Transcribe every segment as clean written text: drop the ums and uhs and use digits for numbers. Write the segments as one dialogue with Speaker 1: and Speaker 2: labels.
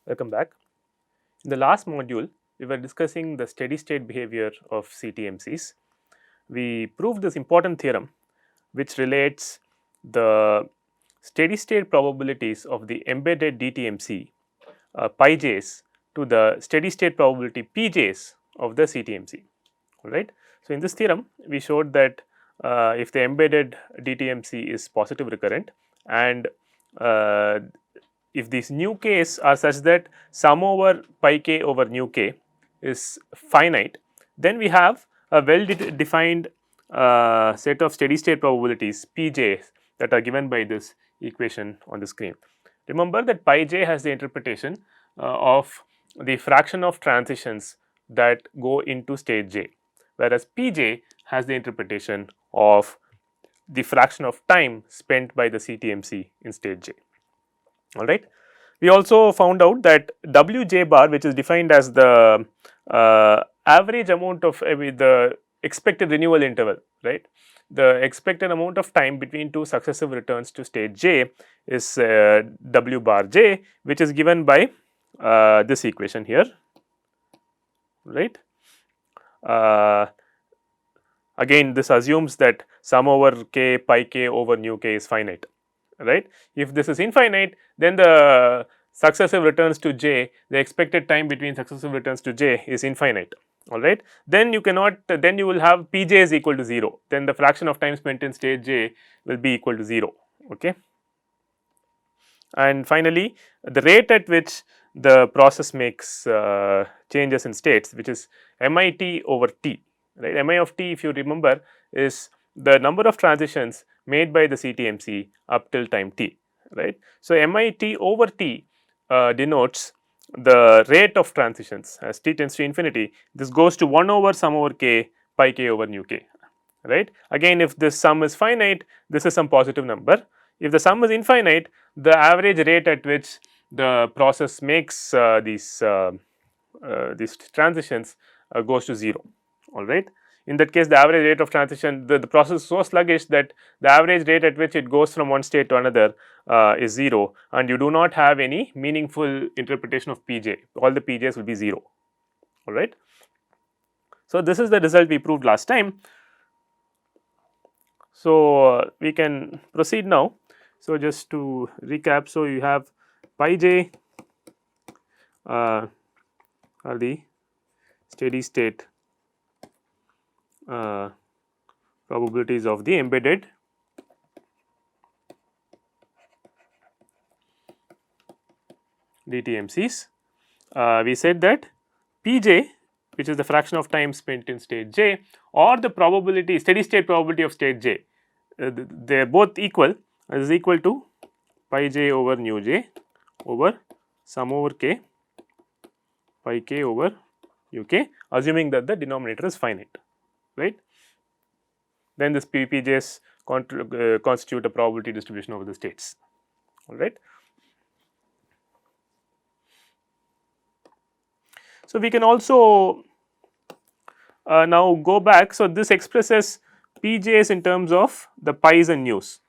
Speaker 1: Welcome back. In the last module, we were discussing the steady state behavior of CTMCs. We proved this important theorem which relates the steady state probabilities of the embedded DTMC pi j's to the steady state probability p j's of the CTMC. Alright. So, in this theorem, we showed that if the embedded DTMC is positive recurrent and uh, if these nu k's are such that sum over pi k over nu k is finite, then we have a well defined set of steady state probabilities pj that are given by this equation on the screen. Remember that pi j has the interpretation of the fraction of transitions that go into state j, whereas pj has the interpretation of the fraction of time spent by the CTMC in state j. All right. We also found out that Wj bar, which is defined as the average amount of the expected renewal interval, right. The expected amount of time between two successive returns to state j is W bar j, which is given by this equation here, right. Uh, Again, this assumes that sum over k pi k over nu k is finite, right. If this is infinite, then the successive returns to j, the expected time between successive returns to j is infinite, all right. Then you cannot, then you will have pj is equal to 0, then the fraction of time spent in state j will be equal to 0, okay. And finally, the rate at which the process makes changes in states, which is MIT over t, right. Mi of t, if you remember, is the number of transitions made by the CTMC up till time t, right. So, MIT over t denotes the rate of transitions. As t tends to infinity, this goes to 1 over sum over k pi k over nu k, right. Again, if this sum is finite, this is some positive number. If the sum is infinite, the average rate at which the process makes these transitions goes to 0, all right. In that case, the average rate of transition, the process is so sluggish that the average rate at which it goes from one state to another is 0, and you do not have any meaningful interpretation of Pj, all the Pj's will be 0, all right. So, this is the result we proved last time. So, we can proceed now. So, just to recap, so you have pi j are the steady state probabilities of the embedded DTMCs. We said that Pj, which is the fraction of time spent in state j, or the probability steady state probability of state j, they are both equal, is equal to pi j over nu j over sum over k pi k over u k, assuming that the denominator is finite, right. Then this PPJs constitute a probability distribution over the states, all right. So, we can also now go back. So, this expresses PJs in terms of the pi's and nus.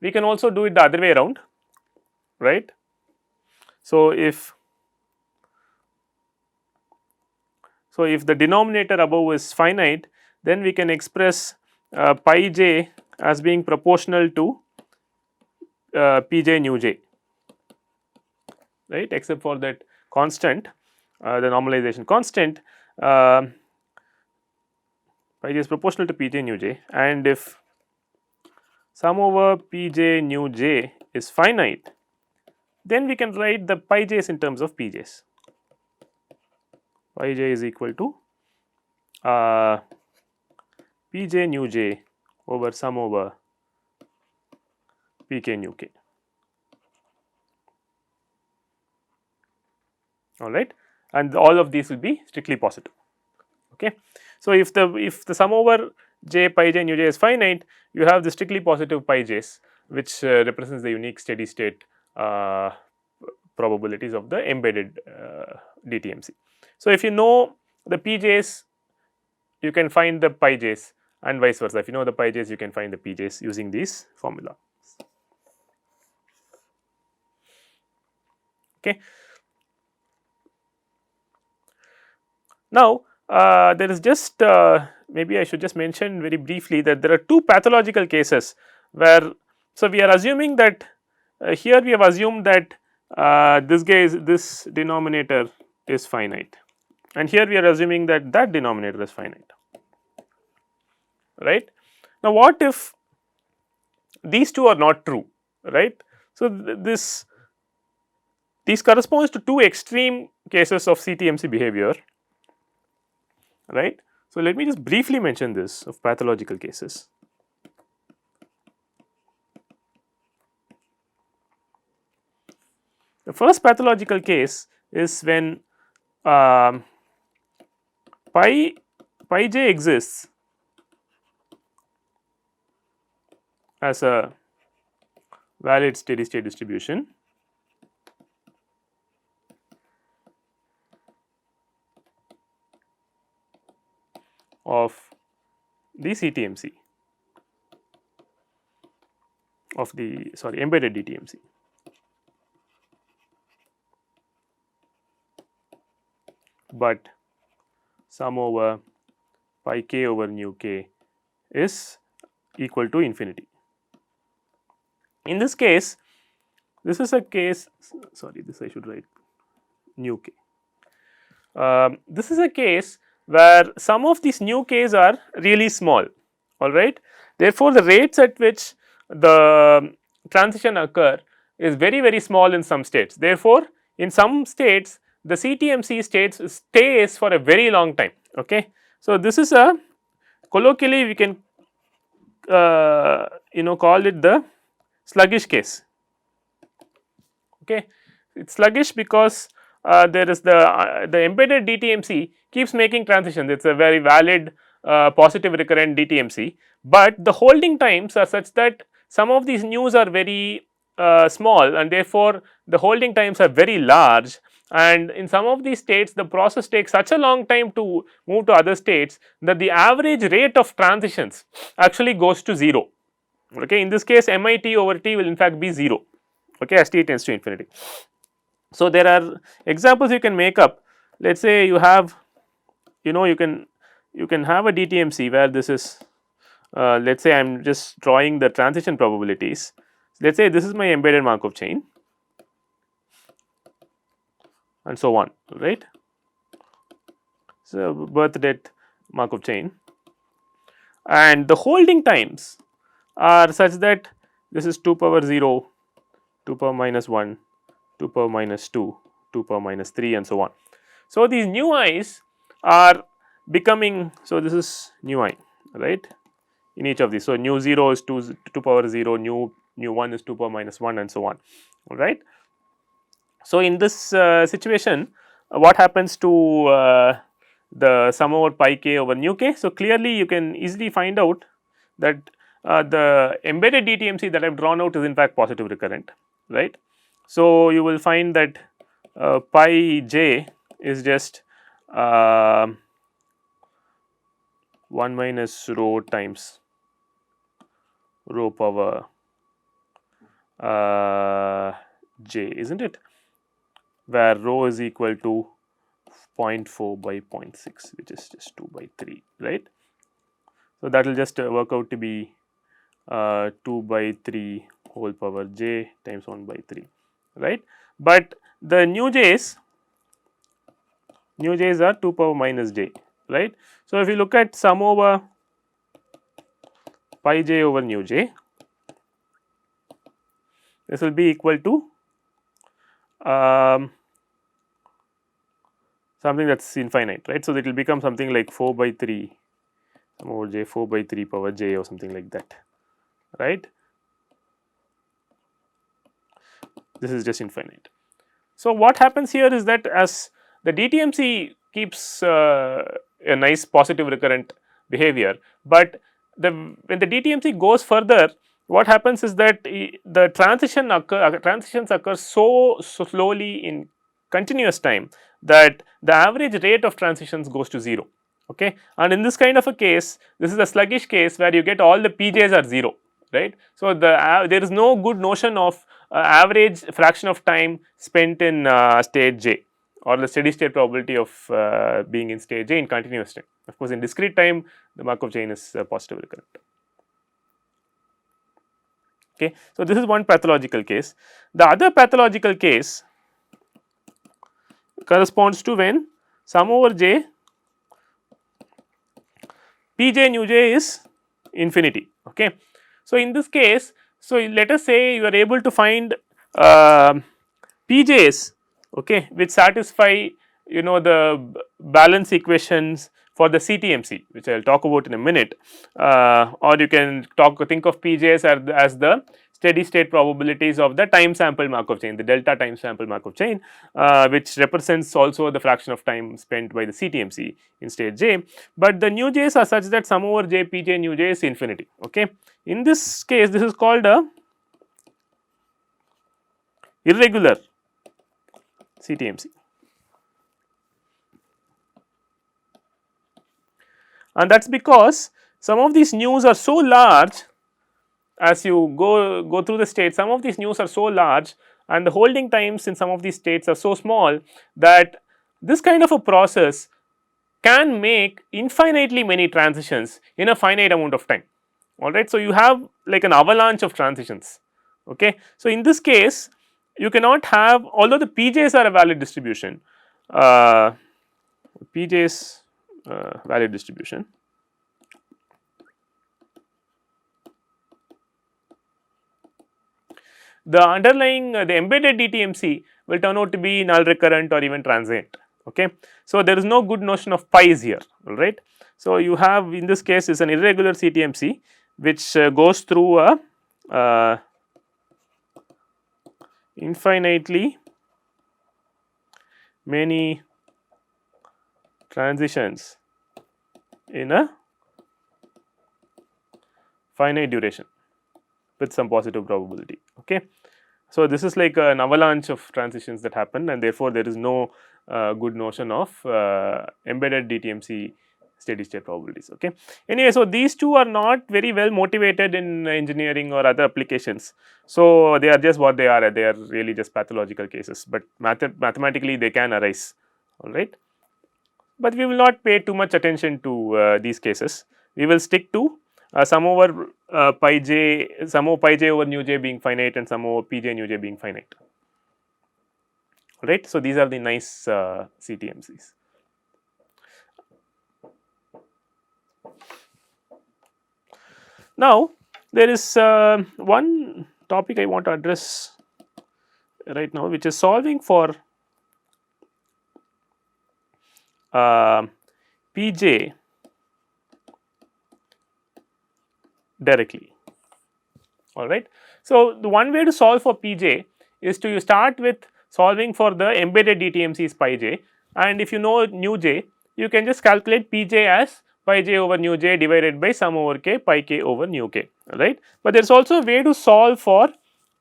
Speaker 1: We can also do it the other way around, right. So, if the denominator above is finite, then we can express pi j as being proportional to Pj nu j, right, except for that constant, the normalization constant, pi j is proportional to Pj nu j, and if sum over Pj nu j is finite, then we can write the pi j's in terms of Pj's. Pi j is equal to Pj nu j over sum over Pk nu k, all right, and all of these will be strictly positive, okay. So, if the sum over j pi j nu j is finite, you have the strictly positive pi j's, which represents the unique steady state probabilities of the embedded DTMC. So, if you know the Pj's, you can find the pi j's, and vice versa. If you know the pi j's, you can find the Pj's using these formula, okay. Now, there is just maybe I should just mention very briefly that there are two pathological cases where, so we are assuming that here we have assumed that this denominator is finite, and here we are assuming that that denominator is finite, right. Now, what if these two are not true, right. So, this corresponds to two extreme cases of CTMC behavior, right. So, let me just briefly mention this of pathological cases. The first pathological case is when um, pi j exists as a valid steady state distribution of the CTMC of the embedded DTMC. But sum over pi k over nu k is equal to infinity. In this case, this is a case, sorry, this I should write nu k. This is a case where some of these nu k's are really small, all right. Therefore, the rates at which the transition occur is very small in some states. Therefore, in some states the CTMC stays for a very long time, okay. So, this is a colloquially we can call it the sluggish case, okay. It is sluggish because there is the embedded DTMC keeps making transitions. It is a very valid positive recurrent DTMC, but the holding times are such that some of these nus are very small, and therefore, the holding times are very large, and in some of these states the process takes such a long time to move to other states that the average rate of transitions actually goes to 0, okay. In this case MIT over T will in fact be 0, okay, as T tends to infinity. So, there are examples you can make up. Let us say you have, you can have a DTMC where this is let us say I am just drawing the transition probabilities. Let us say this is my embedded Markov chain and so on, right. So, birth date Markov chain, and the holding times are such that this is 2 power 0, 2 power minus 1, 2 power minus 2, 2 power minus 3 and so on. So, these nu i's are becoming, so this is nu I, right, in each of these. So, nu 0 is 2 power 0, nu 1 is 2 power minus 1 and so on, all right. So, in this situation what happens to the sum over pi k over nu k. So, clearly you can easily find out that the embedded DTMC that I have drawn out is in fact positive recurrent, right. So, you will find that pi j is just 1 minus rho times rho power j, is not it, where rho is equal to 0.4 by 0.6, which is just 2 by 3, right. So, that will just work out to be 2 by 3 whole power j times 1 by 3, right. But the nu j's are 2 power minus j, right. So, if you look at sum over pi j over nu j, this will be equal to something that is infinite, right. So, it will become something like 4 by 3 sum over j, 4 by 3 power j or something like that, right. This is just infinite. So, what happens here is that as the DTMC keeps a nice positive recurrent behavior, but when the DTMC goes further, what happens is that the transitions occur so slowly in continuous time that the average rate of transitions goes to 0, okay. And in this kind of a case, this is a sluggish case where you get all the PJs are 0, right. So, there is no good notion of average fraction of time spent in state j, or the steady state probability of being in state j in continuous time. Of course, in discrete time the Markov chain is positively recurrent. Okay. So, this is one pathological case. The other pathological case corresponds to when sum over j p j nu j is infinity. Okay. So, in this case, so let us say you are able to find PJs, okay, which satisfy the balance equations for the CTMC, which I will talk about in a minute, or you can think of PJs as the steady state probabilities of the time sample Markov chain, the delta time sample Markov chain, which represents also the fraction of time spent by the CTMC in state j, but the nu j's are such that sum over j p j nu j is infinity. Okay. In this case, this is called a irregular CTMC, and that is because some of these nus are so large. As you go through the states, some of these nus are so large and the holding times in some of these states are so small that this kind of a process can make infinitely many transitions in a finite amount of time. Alright. So, you have like an avalanche of transitions. Okay. So, in this case you cannot have, although the PJs are a valid distribution, PJs valid distribution, the underlying the embedded DTMC will turn out to be null recurrent or even transient. Okay. So, there is no good notion of pies here, alright. So, you have in this case is an irregular CTMC which goes through a infinitely many transitions in a finite duration with some positive probability. Okay. So, this is like an avalanche of transitions that happen, and therefore, there is no good notion of embedded DTMC steady state probabilities. Okay. Anyway, so these two are not very well motivated in engineering or other applications. So, they are just what they are really just pathological cases, but mathematically they can arise, alright. But we will not pay too much attention to these cases. We will stick to sum over pi j over nu j being finite and sum over p j nu j being finite, alright. So, these are the nice CTMCs. Now, there is one topic I want to address right now, which is solving for Pj directly, alright. So, the one way to solve for Pj is to start with solving for the embedded DTMCs pi j, and if you know nu j, you can just calculate Pj as pi j over nu j divided by sum over k pi k over nu k, alright. But there is also a way to solve for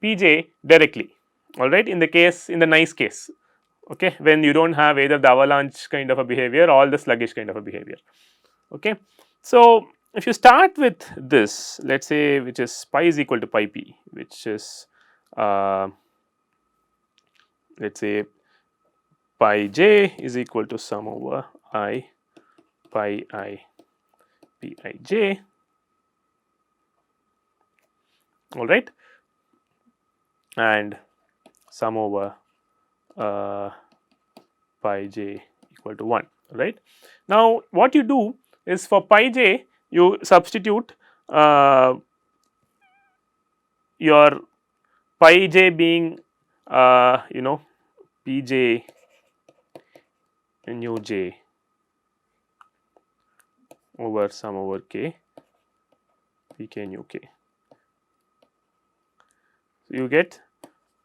Speaker 1: Pj directly, alright, in the nice case, okay, when you do not have either the avalanche kind of a behavior or the sluggish kind of a behavior. Okay. So, if you start with this, let us say, which is pi is equal to pi p, which is let us say pi j is equal to sum over I pi I p I j, alright, and sum over pi j equal to 1, right. Now, what you do is for pi j you substitute your pi j being p j nu j over sum over k p k nu k. So, you get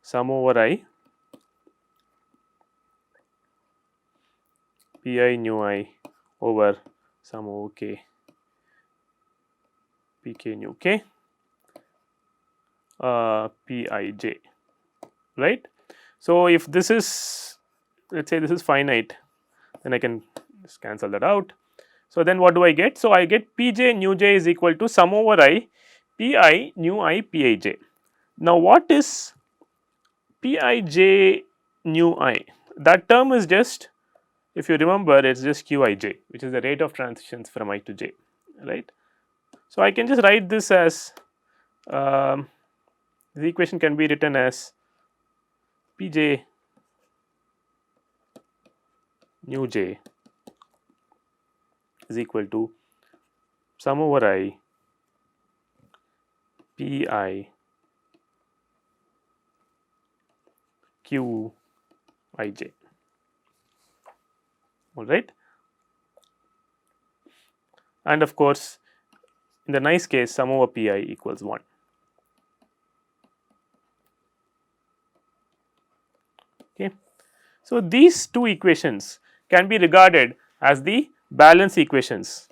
Speaker 1: sum over I p I nu I over sum over k p k nu k p I j, right. So, if this is, let us say this is finite, then I can just cancel that out. So, then what do I get? So, I get p j nu j is equal to sum over I p I nu I p I j. Now, what is p I j nu I? that term is just, if you remember, it is just Qij, which is the rate of transitions from I to j, right. So, I can just write this as the equation can be written as Pj nu j is equal to sum over I Pi Q I j, all right. And of course, in the nice case sum over Pi equals 1. Okay. So, these two equations can be regarded as the balance equations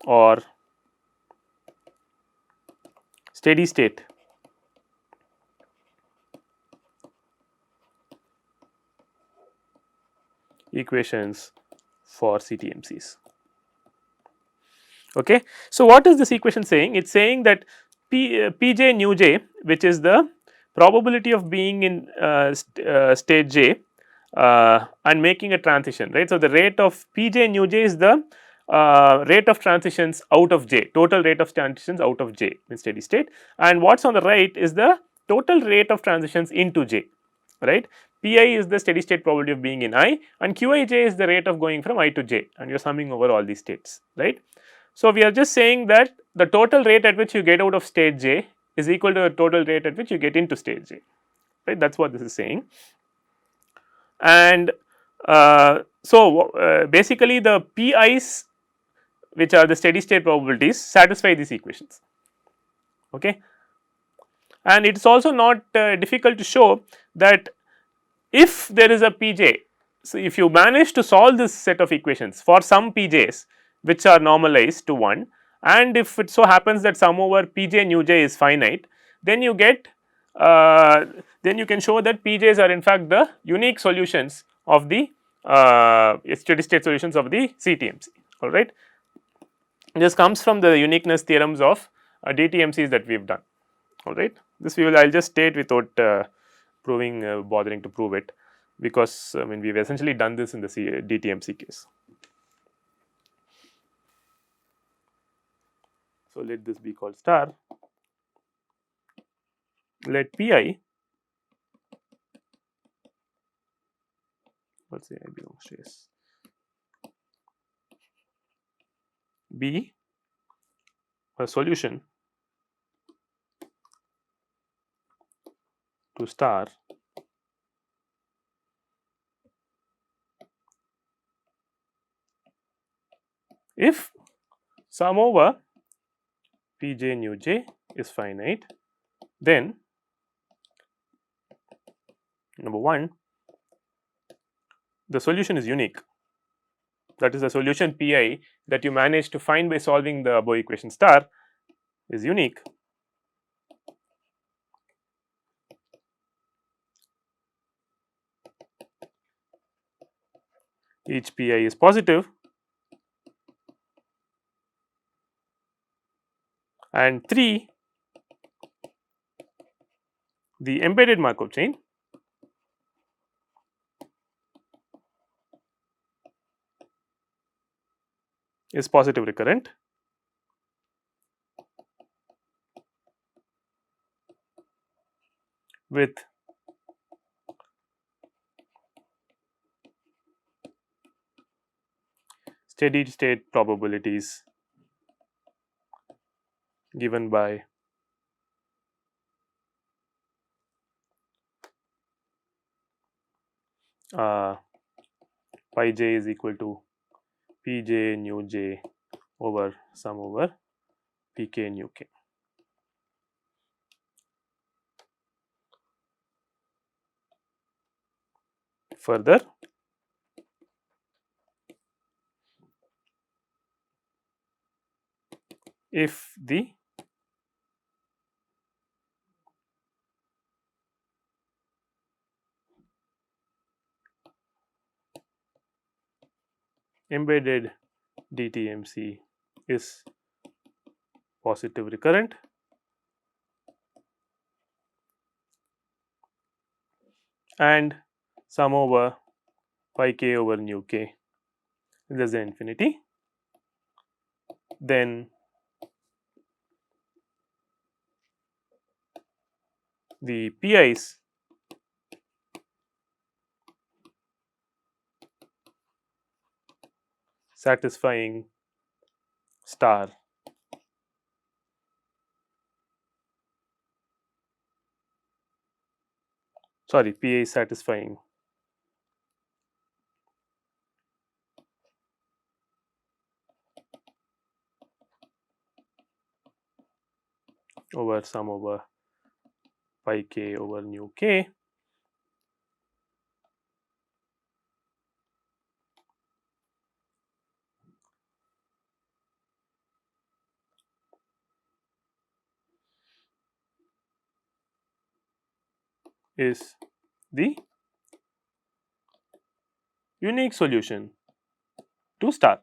Speaker 1: or steady state equations for CTMCs. Okay. So, what is this equation saying? It is saying that Pj nu j, which is the probability of being in state j and making a transition, right. So, the rate of Pj nu j is the rate of transitions out of j, total rate of transitions out of j in steady state, and what is on the right is the total rate of transitions into j, right. Pi is the steady state probability of being in I, and Qij is the rate of going from I to j, and you are summing over all these states, right. So, we are just saying that the total rate at which you get out of state j is equal to the total rate at which you get into state j, right. That is what this is saying. And basically the Pi's, which are the steady state probabilities, satisfy these equations. Okay. And it is also not difficult to show that if there is a Pj, so if you manage to solve this set of equations for some Pj's which are normalized to 1, and if it so happens that sum over Pj nu j is finite, then you get then you can show that Pj's are in fact the unique solutions of the steady state solutions of the CTMC, all right. This comes from the uniqueness theorems of DTMCs that we have done, all right. This we will, I will just state without bothering to prove it, because I mean we have essentially done this in the DTMC case. So, let this be called star, let Pi, let us say I belongs to S, be a solution to star if sum over Pj nu j is finite, then number 1, the solution is unique, that is the solution Pi that you manage to find by solving the above equation star is unique. Each Pi is positive, and 3, the embedded Markov chain is positive recurrent with steady state probabilities given by pi j is equal to Pj nu j over sum over Pk nu k. Further, if the embedded DTMC is positive recurrent, and sum over pi k over nu k less than infinity, then the PIs satisfying star PI satisfying over sum over pi k over nu k is the unique solution to star.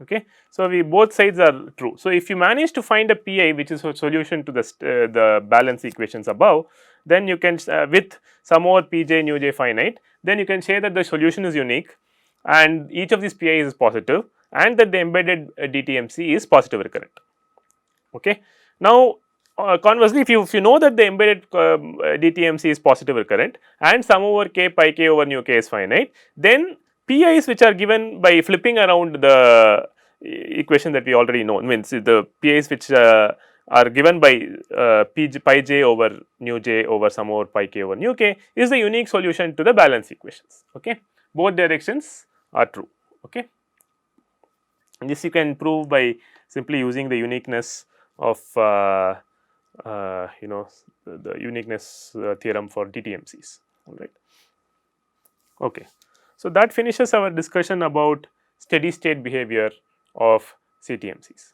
Speaker 1: Okay. So, we both sides are true. So, if you manage to find a PI which is a solution to the balance equations above, then you can with sum over Pj nu j finite, then you can say that the solution is unique and each of these PIs is positive and that the embedded DTMC is positive recurrent. Okay. Now, conversely, if you know that the embedded DTMC is positive recurrent and sum over k pi k over nu k is finite, then PIs which are given by flipping around the equation that we already know, means the PIs which are given by pi j over nu j over sum over pi k over nu k is the unique solution to the balance equations. Okay. Both directions are true. Okay. And this you can prove by simply using the uniqueness of the uniqueness theorem for DTMCs. All right. Okay. So, that finishes our discussion about steady state behavior of CTMCs.